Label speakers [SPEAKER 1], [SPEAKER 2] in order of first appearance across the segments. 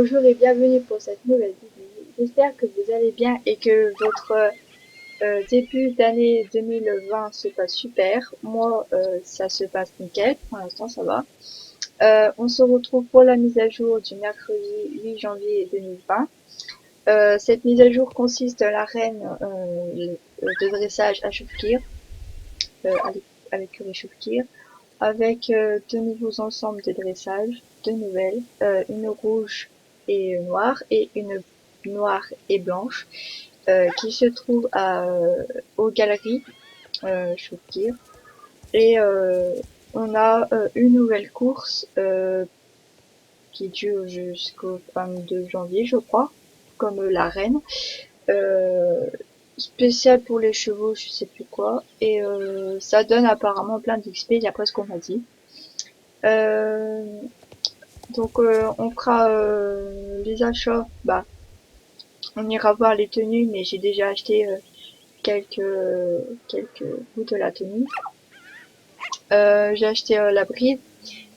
[SPEAKER 1] Bonjour et bienvenue pour cette nouvelle vidéo. J'espère que vous allez bien et que votre début d'année 2020 se passe super. Moi, ça se passe nickel. Pour l'instant, ça va. On se retrouve pour la mise à jour du mercredi 8 janvier 2020. Cette mise à jour consiste à l'arène de dressage à Choufkir, à l'écurie Choufkir, avec deux nouveaux ensembles de dressage, deux nouvelles, une rouge et noire et une noire et blanche, qui se trouve aux galeries Choukir. Et on a une nouvelle course qui dure jusqu'au 22 janvier, je crois, comme l'arène. Euh, spécial pour les chevaux, je sais plus quoi. Et ça donne apparemment plein d'XP, d'après ce qu'on m'a dit. Euh, Donc on fera les achats. Bah, on ira voir les tenues, mais j'ai déjà acheté quelques bouts de la tenue. J'ai acheté la bride,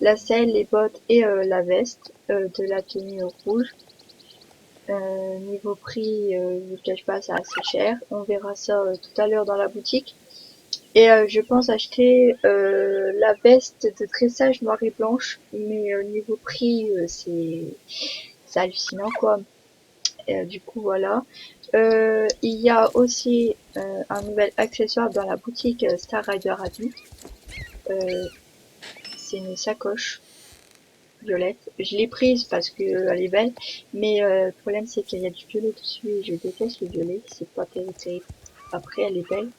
[SPEAKER 1] la selle, les bottes et la veste de la tenue rouge. Niveau prix, je vous cache pas, c'est assez cher. On verra ça tout à l'heure dans la boutique. Et je pense acheter la veste de dressage noire et blanche, mais niveau prix, c'est hallucinant quoi. Du coup, voilà. Il y a aussi un nouvel accessoire dans la boutique Star Rider Adulte. C'est une sacoche violette. Je l'ai prise parce que elle est belle, mais le problème c'est qu'il y a du violet dessus et je déteste le violet. C'est pas terrible. Après, elle est belle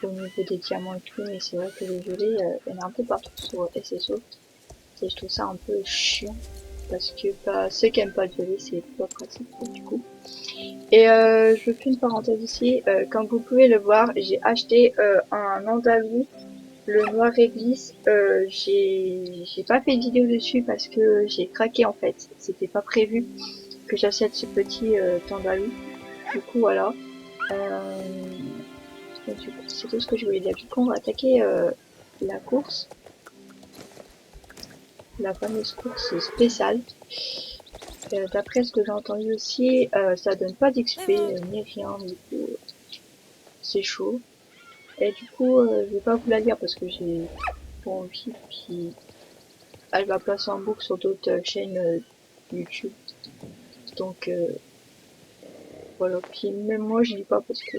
[SPEAKER 1] au niveau des diamants et tout, mais c'est vrai que le violet, il y en a un peu partout sur SSO. Et je trouve ça un peu chiant parce que bah, ceux qui aiment pas le violet, c'est pas pratique du coup. Et je fais une parenthèse ici, comme vous pouvez le voir, j'ai acheté un andalou, le noir réglisse. J'ai pas fait de vidéo dessus parce que j'ai craqué en fait. C'était pas prévu que j'achète ce petit andalou. Du coup voilà. Euh, du coup, c'est tout ce que je voulais dire. Du coup on va attaquer la course, la fameuse course spéciale. D'après ce que j'ai entendu aussi, ça donne pas d'XP ni rien, du coup c'est chaud. Et du coup, je vais pas vous la lire parce que j'ai pas envie. Puis, elle va passer en boucle sur d'autres chaînes YouTube. Donc, voilà. Puis, même moi, je lis pas parce que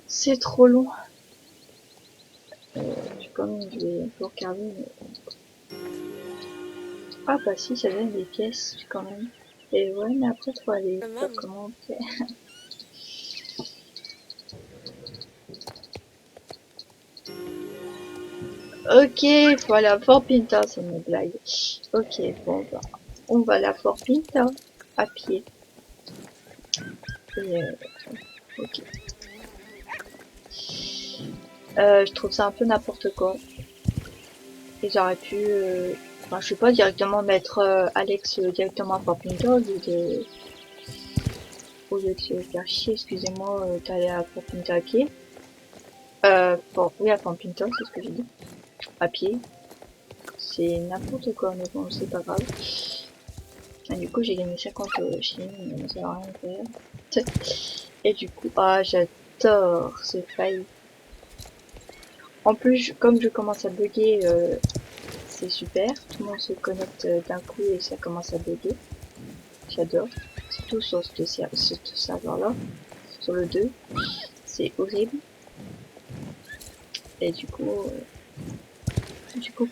[SPEAKER 1] c'est trop long. J'ai quand même, je vais un peu regarder. Mais... Ah, bah si, ça donne des pièces quand même. Et ouais, mais après, faut aller. Pas comment on fait. Ok, voilà, Fort Pinta, c'est une blague. Ok, bon, bah, on va à la Fort Pinta à pied. Et, ok. Je trouve ça un peu n'importe quoi. Ils auraient pu, enfin, je sais pas, directement mettre Alex directement à Fort Pinto au lieu de se faire chier, excusez-moi, d'aller à Fort Pinto à pied. Oui, à Fort Pinto, c'est ce que j'ai dit. À pied. C'est n'importe quoi, mais bon, c'est pas grave. Et du coup, j'ai gagné 50 shillings, mais ça va rien faire. Et du coup, ah, j'adore ce fail. En plus, comme je commence à bugger, c'est super. Tout le monde se connecte d'un coup et ça commence à bugger. J'adore. Surtout sur ce serveur-là. Sur le 2. C'est horrible. Et du coup,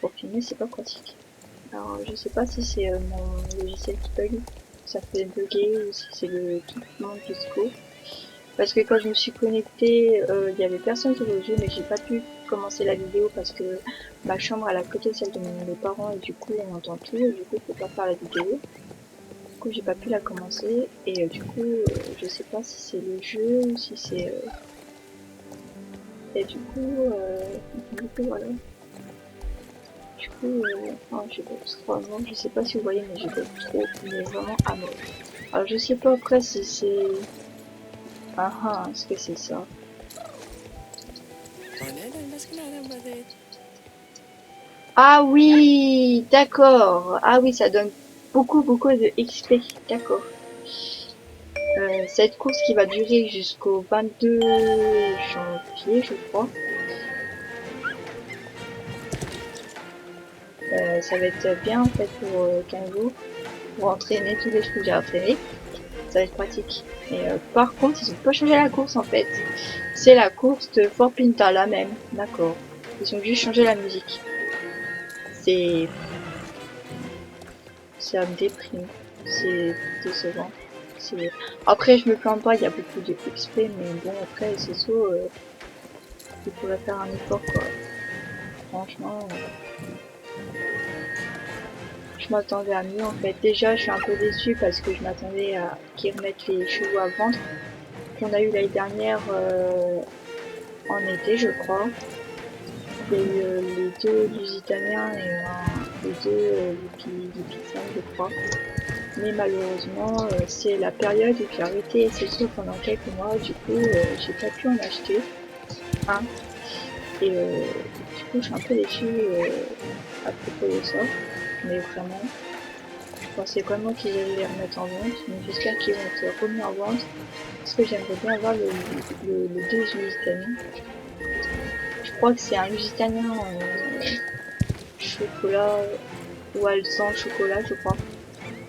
[SPEAKER 1] pour filmer, c'est pas pratique. Alors, je sais pas si c'est mon logiciel qui bug. Ça fait bugger ou si c'est le tout le monde Disco. Parce que quand je me suis connectée, il y avait personne sur le jeu, mais j'ai pas pu commencer la vidéo parce que ma chambre elle est à côté de celle de mes parents et du coup on entend tout et du coup je peux pas faire la vidéo. Du coup j'ai pas pu la commencer et du coup je sais pas si c'est le jeu ou si c'est et du coup voilà. Du coup je boxe trop à mort. Je sais pas si vous voyez mais je boxe trop mais vraiment à mort. Alors je sais pas après si c'est est-ce que c'est ça? Ah oui, d'accord. Ah oui, ça donne beaucoup de XP, d'accord. Cette course qui va durer jusqu'au 22 janvier, je crois. Ça va être bien en fait pour 15 jours, pour entraîner tous les trucs que j'ai entraînés. Ça va être pratique. Et par contre, ils ont pas changé la course en fait. C'est la course de Fort Pinta, la même, d'accord. Ils ont juste changé la musique. C'est... Ça me déprime. C'est décevant. Après, je me plains pas, il y a beaucoup de XP, mais bon, après, c'est ça, il pourrait faire un effort, quoi. Franchement, je m'attendais à mieux, en fait. Déjà, je suis un peu déçue parce que je m'attendais à qu'ils remettent les chevaux à vendre qu'on a eu l'année dernière en été, je crois. Il y a eu les deux Lusitaniens et les deux Lupizan, je crois. Mais malheureusement, c'est la période où j'ai arrêté SSO pendant quelques mois, du coup, j'ai pas pu en acheter un. Et du coup, je suis un peu déçue à propos de ça. Mais vraiment, je pensais vraiment qu'ils allaient les remettre en vente. Donc j'espère qu'ils vont être remis en vente. Parce que j'aimerais bien avoir le 2 Lusitaniens. Je crois que c'est un Lusitanien chocolat ou alsan chocolat, je crois.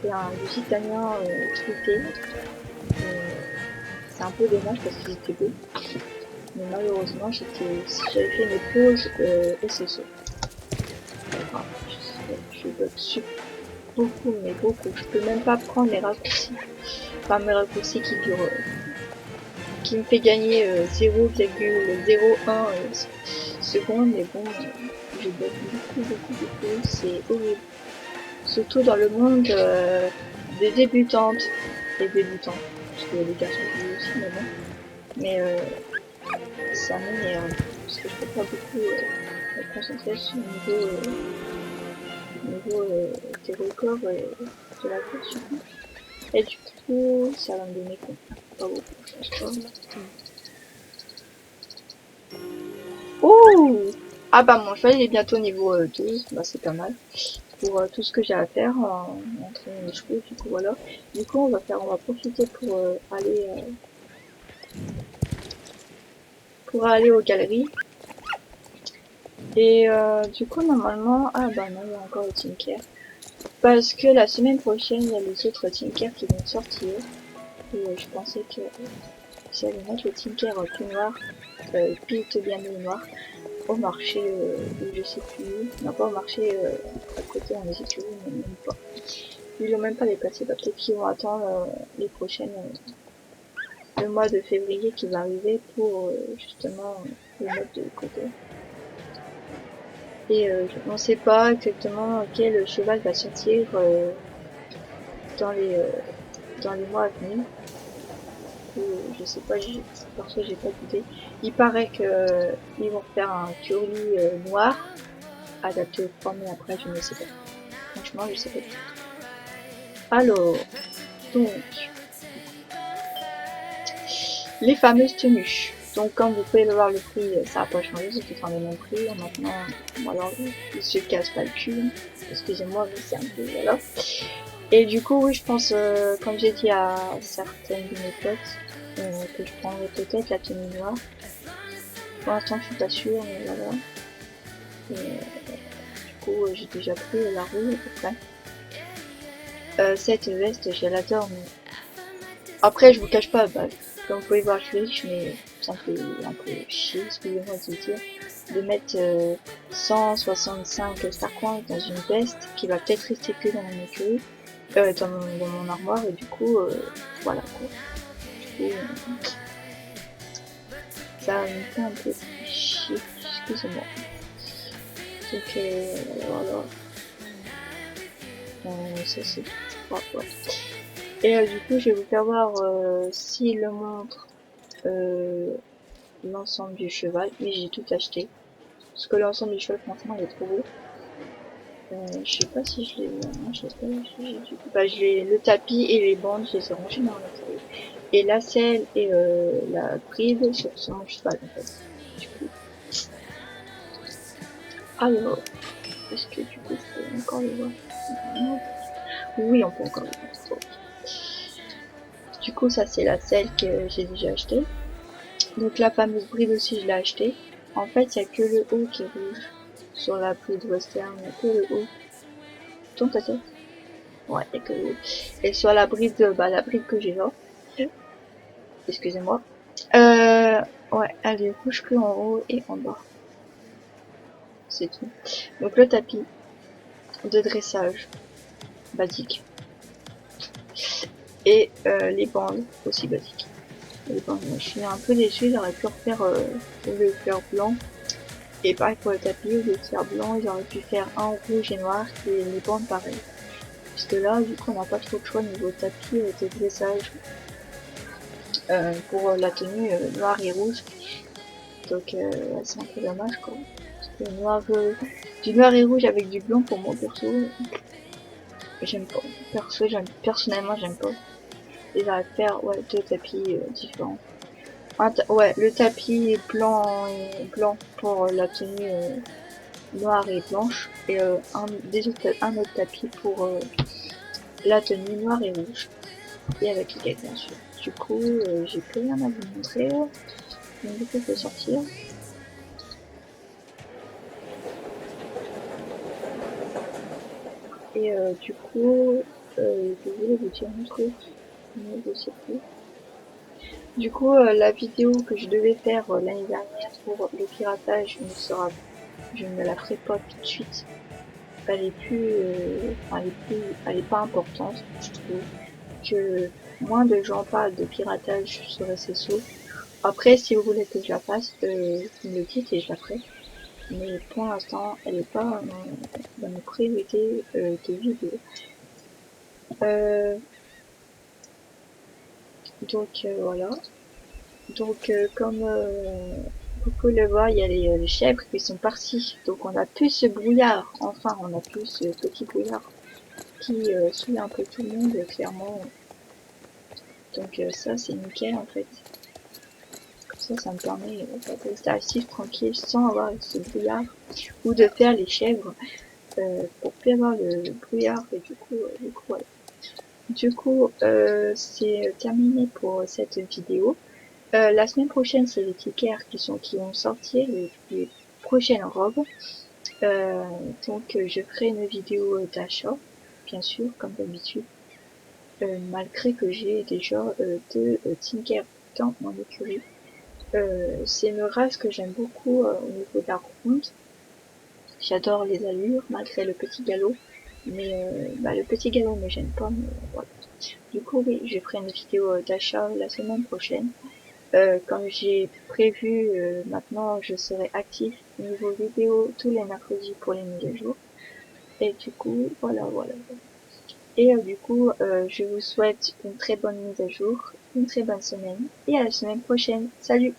[SPEAKER 1] C'est un Lusitanien fruité. C'est un peu dommage parce qu'ils étaient beaux. Mais malheureusement, j'avais fait mes pauses SSO. Enfin, je bloque beaucoup, mais beaucoup. Je peux même pas prendre les raccourcis. Enfin, mes raccourcis qui durent, qui me fait gagner 0,01 secondes. Mais bon, je bloque beaucoup. C'est horrible. Surtout dans le monde des débutantes et débutants. Parce que les garçons jouent aussi, mais bon. Mais ça m'énerve. Parce que je peux pas beaucoup me concentrer sur le niveau des records de la course du coup. Et du coup, ça va me donner quoi? Pas beaucoup, je pense pas. Oh! Ah bah mon cheval il est bientôt niveau 12, bah c'est pas mal. Pour tout ce que j'ai à faire en entraînant les chevaux, du coup voilà. Du coup on va profiter pour aller aux galeries. Et du coup normalement, ah bah non il y a encore le Tinker. Parce que la semaine prochaine il y a les autres Tinker qui vont sortir. Et je pensais que j'allais mettre le Tinker tout noir, tout bien noir, au marché, je sais plus où, non pas au marché à côté en Égypte, mais même pas. Ils l'ont même pas déplacé, bah, peut-être qu'ils vont attendre les prochaines, le mois de février qui va arriver pour justement le mettre de côté. Et on sait pas exactement quel cheval va sortir dans les euh, dans les mois à venir. Je sais pas, perso j'ai pas d'idée. Il paraît que ils vont faire un curly noir adapté au froid, mais après je ne sais pas. Franchement, je sais pas. Alors, donc, les fameuses tenues. Donc, comme vous pouvez le voir, le prix, ça n'a pas changé, c'est tout le même prix. Maintenant, voilà, il se casse pas le cul. Excusez-moi, mais c'est un peu, voilà. Et du coup, oui, je pense, comme j'ai dit à certaines de mes potes, que je prendrais peut-être la tenue noire. Pour l'instant, je suis pas sûre, mais voilà. Et, du coup, j'ai déjà pris la roue à peu près. Cette veste, je l'adore, mais après, je vous cache pas, bah, comme vous pouvez voir, je suis riche, mais ça me fait un peu chier, excusez-moi de le dire, de mettre 165 Starcoins dans une veste qui va peut-être rester que dans mon écurie, dans mon armoire, et du coup, voilà quoi. Du coup, ça me fait un peu chier, excusez-moi. Donc, voilà. Ça c'est pas quoi. Et du coup, je vais vous faire voir s'il le montre l'ensemble du cheval. Mais j'ai tout acheté. Parce que l'ensemble du cheval, franchement, il est trop beau. Je sais pas si je l'ai vu. Non, je sais pas. Bah, le tapis et les bandes, je les ai rangés dans l'intérieur. Et la selle et la bride sur mon cheval, en fait. Du coup. Alors, est-ce que du coup, je peux encore le voir? Non. Oui, on peut encore le mettre. Du coup, ça c'est la selle que j'ai déjà achetée. Donc la fameuse bride aussi, je l'ai achetée. En fait, il y a que le haut qui est rouge. Sur la bride western, il n'y a que le haut. Tourne ta tête. Ouais, il y a que le haut. Et sur la bride, la bride que j'ai là, excusez-moi. Ouais, elle est rouge que en haut et en bas. C'est tout. Donc le tapis de dressage basique. Et les bandes aussi basiques. Les bandes, je suis un peu déçue, j'aurais pu refaire le faire blanc. Et pareil pour le tapis, au lieu de faire blanc, j'aurais pu faire un rouge et noir et les bandes pareil. Puisque là, du coup, on n'a pas trop de choix niveau tapis de dressage pour la tenue noire et rouge. Donc ouais, c'est un peu dommage quoi. Parce que du noir et rouge avec du blanc pour mon perso, j'aime pas. Personnellement, j'aime pas. Et j'aurais pu faire ouais, deux tapis différents. Ouais, le tapis blanc pour la tenue noire et blanche et un autre tapis pour la tenue noire et rouge et avec les gars bien sûr. Du coup, j'ai plus rien à vous montrer. Donc du coup, je vais sortir. Et du coup, je voulais vous dire un truc, mais je sais plus. Du coup, la vidéo que je devais faire l'année dernière pour le piratage je ne la ferai pas tout de suite. Elle est plus, elle est pas importante, je trouve. Que moins de gens parlent de piratage sur SSO. Après, si vous voulez que je la fasse, vous me le dites et je la ferai. Mais pour l'instant, elle n'est pas dans mes priorités de vidéo. Euh, donc voilà. Donc comme vous pouvez le voir, il y a les chèvres qui sont parties. Donc on a plus ce brouillard. Enfin, on a plus ce petit brouillard qui saoule un peu tout le monde, clairement. Donc ça, c'est nickel en fait. Comme ça me permet de rester assis tranquille sans avoir ce brouillard ou de faire les chèvres pour plus avoir le brouillard et du coup voilà. Du coup c'est terminé pour cette vidéo. La semaine prochaine c'est les tickets qui vont sortir les prochaines robes. Euh, donc je ferai une vidéo d'achat bien sûr comme d'habitude malgré que j'ai déjà deux Tinker dans mon écurie. C'est une race que j'aime beaucoup au niveau de la ronde. J'adore les allures malgré le petit galop. Mais le petit galop me gêne pas. Mais, voilà. Du coup oui, je ferai une vidéo d'achat la semaine prochaine. Comme j'ai prévu, maintenant je serai actif niveau vidéo tous les mercredis pour les mises à jour. Et du coup, voilà. Et du coup, je vous souhaite une très bonne mise à jour, une très bonne semaine et à la semaine prochaine. Salut!